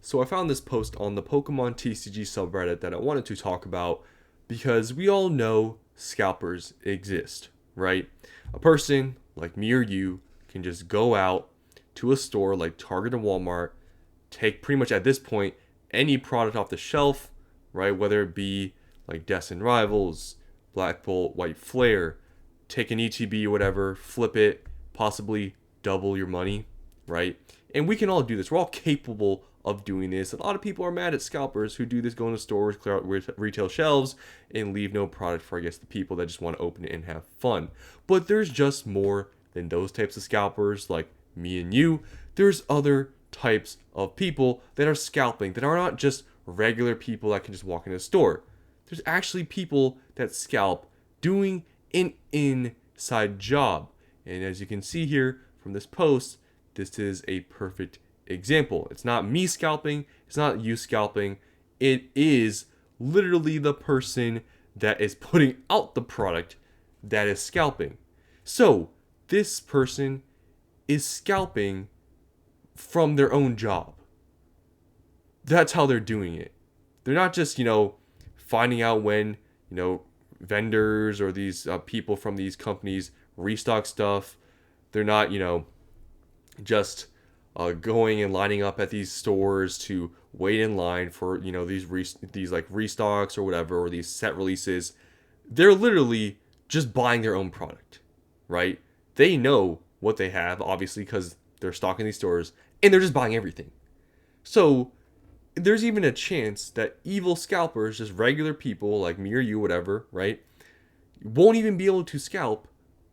So I found this post on the Pokemon TCG subreddit that I wanted to talk about because we all know scalpers exist, right? A person like me or you can just go out to a store like Target or Walmart, take pretty much at this point any product off the shelf, right? Whether it be like Destined Rivals, Black Bolt, White Flare, take an ETB or whatever, flip it, possibly double your money, right? And we can all do this. We're all capable of doing this. A lot of people are mad at scalpers who do this, go into stores, clear out retail shelves, and leave no product for, I guess, the people that just want to open it and have fun. But there's just more than those types of scalpers like me and you. There's other types of people that are scalping, that are not just regular people that can just walk in a store. There's actually people that scalp doing an inside job. And as you can see here from this post, this is a perfect example. It's not me scalping, it's not you scalping. It is literally the person that is putting out the product that is scalping. So, this person is scalping from their own job. That's how they're doing it. They're not just, finding out when, vendors or these people from these companies restock stuff. They're not, just going and lining up at these stores to wait in line for, these like restocks or whatever, or these set releases. They're literally just buying their own product, right? They know what they have, obviously, because they're stocking these stores, and they're just buying everything. So there's even a chance that evil scalpers, just regular people like me or you, whatever, right, won't even be able to scalp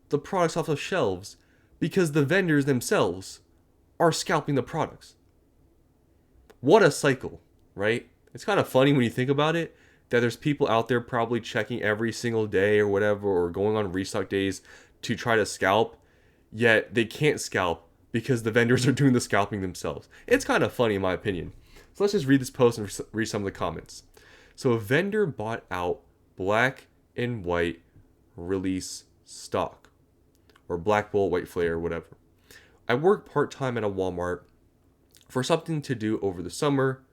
the products off of shelves because the vendors themselves are scalping the products. What a cycle, right? It's kind of funny when you think about it, that there's people out there probably checking every single day or whatever, or going on restock days to try to scalp, yet they can't scalp because the vendors are doing the scalping themselves. It's kind of funny in my opinion. So let's just read this post and read some of the comments. So a vendor bought out black and white release stock, or Black Bolt, White Flare, whatever. I work part-time at a Walmart for something to do over the summer.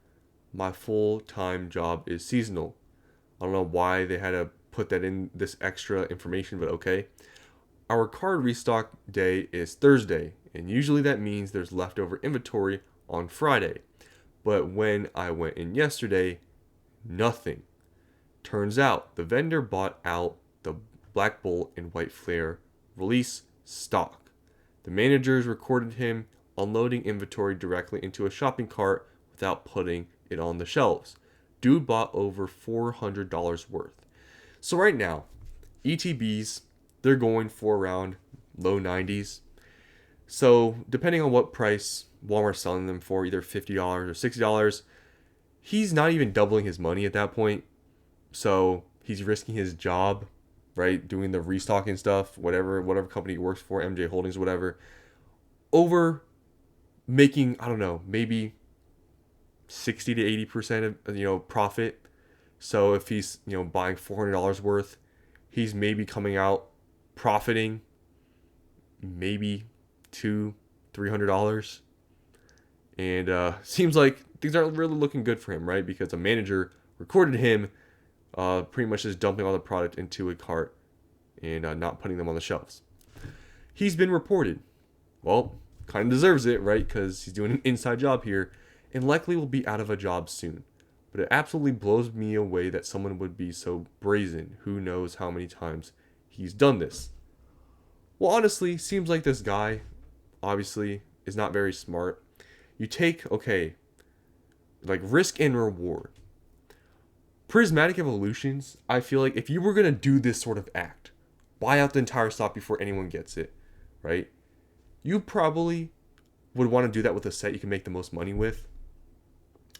My full-time job is seasonal. I don't know why they had to put that in, this extra information, but okay. Our card restock day is Thursday, and usually that means there's leftover inventory on Friday. But when I went in yesterday, nothing. Turns out the vendor bought out the Black Bolt and White Flare release stock. The managers recorded him unloading inventory directly into a shopping cart without putting it on the shelves. Dude bought over $400 worth. So right now, ETBs, they're going for around low 90s. So depending on what price Walmart's selling them for, either $50 or $60, he's not even doubling his money at that point. So he's risking his job, right, doing the restocking stuff, whatever company he works for, MJ Holdings, whatever, over making, I don't know, maybe 60 to 80% of, profit. So if he's, buying $400 worth, he's maybe coming out profiting maybe $200-$300. And seems like things aren't really looking good for him, right? Because a manager recorded him pretty much just dumping all the product into a cart and not putting them on the shelves. He's been reported. Well, kind of deserves it, right? Because he's doing an inside job here and likely will be out of a job soon. But it absolutely blows me away that someone would be so brazen. Who knows how many times he's done this. Well, honestly, seems like this guy, obviously, is not very smart. You take, like risk and reward. Prismatic Evolutions, I feel like if you were going to do this sort of act, buy out the entire stock before anyone gets it, right? You probably would want to do that with a set you can make the most money with.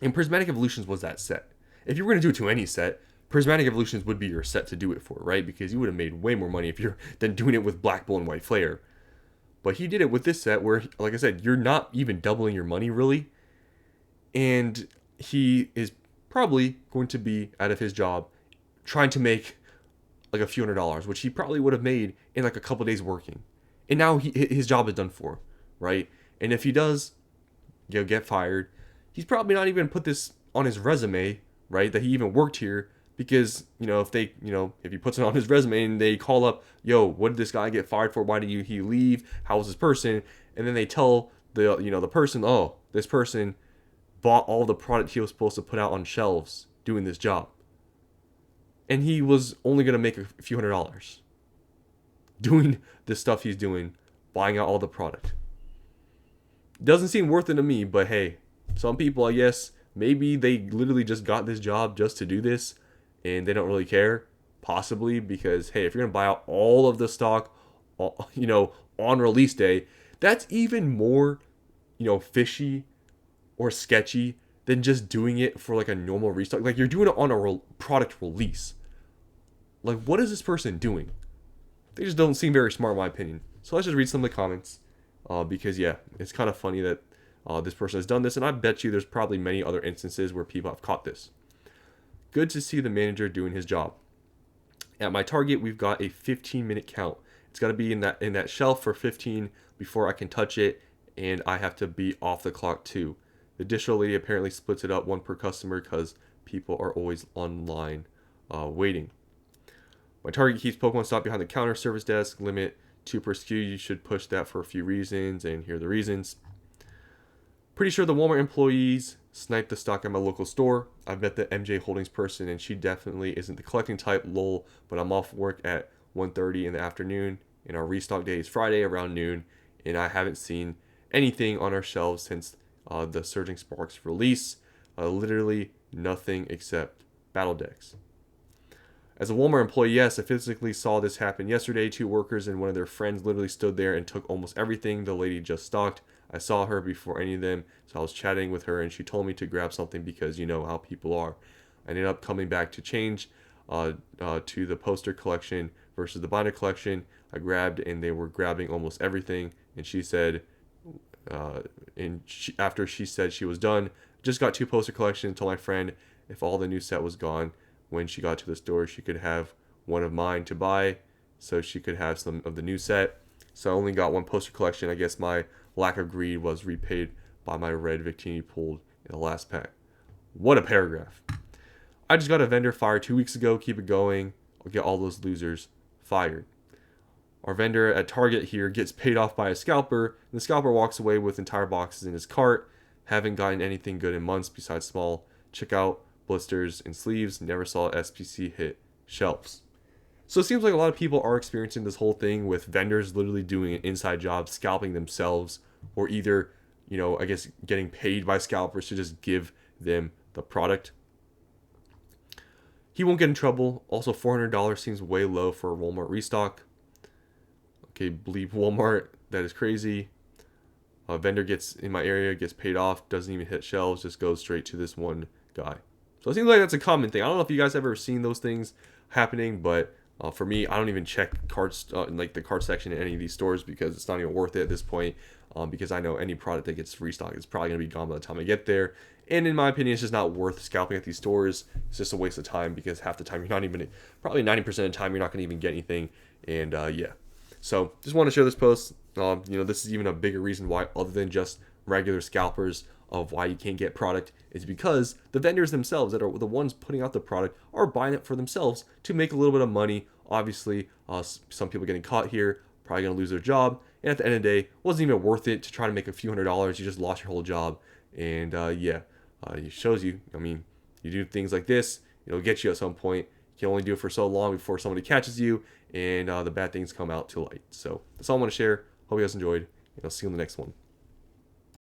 And Prismatic Evolutions was that set. If you were going to do it to any set, Prismatic Evolutions would be your set to do it for, right? Because you would have made way more money than doing it with Black Bull and White Flare. But he did it with this set where, like I said, you're not even doubling your money really. And he is probably going to be out of his job trying to make like a few $100s, which he probably would have made in like a couple days working. And now his job is done for, right? And if he does, get fired, he's probably not even put this on his resume, right? That he even worked here, because if he puts it on his resume and they call up, yo, what did this guy get fired for? Why did he leave? How was this person? And then they tell the person, oh, this person bought all the product he was supposed to put out on shelves doing this job, and he was only gonna make a few $100s doing the stuff he's doing, buying out all the product. Doesn't seem worth it to me, but hey, some people, I guess, maybe they literally just got this job just to do this and they don't really care. Possibly because, hey, if you're going to buy out all of the stock, on release day, that's even more, fishy or sketchy than just doing it for like a normal restock. Like, you're doing it on a product release. Like, what is this person doing? They just don't seem very smart, in my opinion. So let's just read some of the comments. Because, yeah, it's kind of funny that this person has done this. And I bet you there's probably many other instances where people have caught this. Good to see the manager doing his job. At my Target, we've got a 15-minute count. It's got to be in that shelf for 15 before I can touch it. And I have to be off the clock, too. The dishwasher lady apparently splits it up one per customer because people are always online waiting. My Target keeps Pokemon stock behind the counter service desk. Limit 2 per SKU. You should push that for a few reasons, and here are the reasons. Pretty sure the Walmart employees sniped the stock at my local store. I've met the MJ Holdings person, and she definitely isn't the collecting type, lol, but I'm off work at 1:30 in the afternoon, and our restock day is Friday around noon, and I haven't seen anything on our shelves since the Surging Sparks release. Literally nothing except battle decks. As a Walmart employee, yes, I physically saw this happen yesterday. 2 workers and one of their friends literally stood there and took almost everything the lady just stocked. I saw her before any of them, so I was chatting with her and she told me to grab something because you know how people are. I ended up coming back to change to the poster collection versus the binder collection. I grabbed and they were grabbing almost everything, and she said, after she said she was done, just got 2 poster collections, told my friend if all the new set was gone, when she got to the store, she could have one of mine to buy, so she could have some of the new set. So I only got 1 poster collection. I guess my lack of greed was repaid by my red Victini pulled in the last pack. What a paragraph. I just got a vendor fired 2 weeks ago. Keep it going. I'll get all those losers fired. Our vendor at Target here gets paid off by a scalper, and the scalper walks away with entire boxes in his cart. Haven't gotten anything good in months besides small checkout blisters and sleeves. Never saw SPC hit shelves. So it seems like a lot of people are experiencing this whole thing with vendors literally doing an inside job, scalping themselves, or either, I guess getting paid by scalpers to just give them the product. He won't get in trouble. Also, $400 seems way low for a Walmart restock. Okay, bleep Walmart. That is crazy. A vendor in my area gets paid off, doesn't even hit shelves, just goes straight to this one guy. So it seems like that's a common thing. I don't know if you guys ever seen those things happening, but for me, I don't even check carts, like the cart section in any of these stores, because it's not even worth it at this point. Because I know any product that gets restocked is probably going to be gone by the time I get there. And in my opinion, it's just not worth scalping at these stores. It's just a waste of time, because half the time you're not even, probably 90% of the time, you're not going to even get anything. And yeah. So just want to share this post. This is even a bigger reason why, other than just regular scalpers, of why you can't get product, is because the vendors themselves that are the ones putting out the product are buying it for themselves to make a little bit of money. Obviously, some people getting caught here probably going to lose their job, and at the end of the day, it wasn't even worth it to try to make a few $100s. You just lost your whole job. And it shows you, you do things like this, it'll get you at some point. You can only do it for so long before somebody catches you, and the bad things come out to light. So that's all I want to share. Hope you guys enjoyed, and I'll see you in the next one.